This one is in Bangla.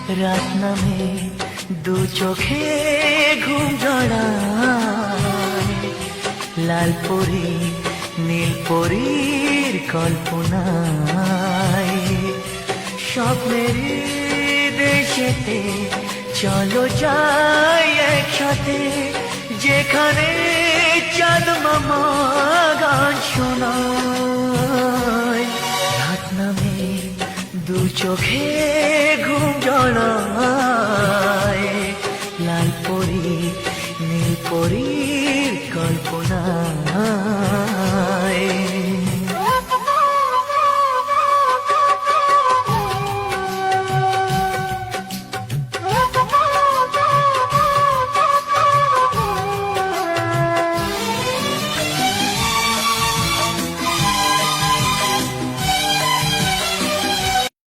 রাত নামে দু চোখে ঘুম জড়ায়, লাল পরি নীল পরীর কল্পনায়। স্বপ্নের দেশেতে চলো যাই একসাথে, যেখানে চাঁদ মামা গান শোনায়। রাত নামে দু চোখে ঘুম জড়ায়, লাল পরি নীল পরি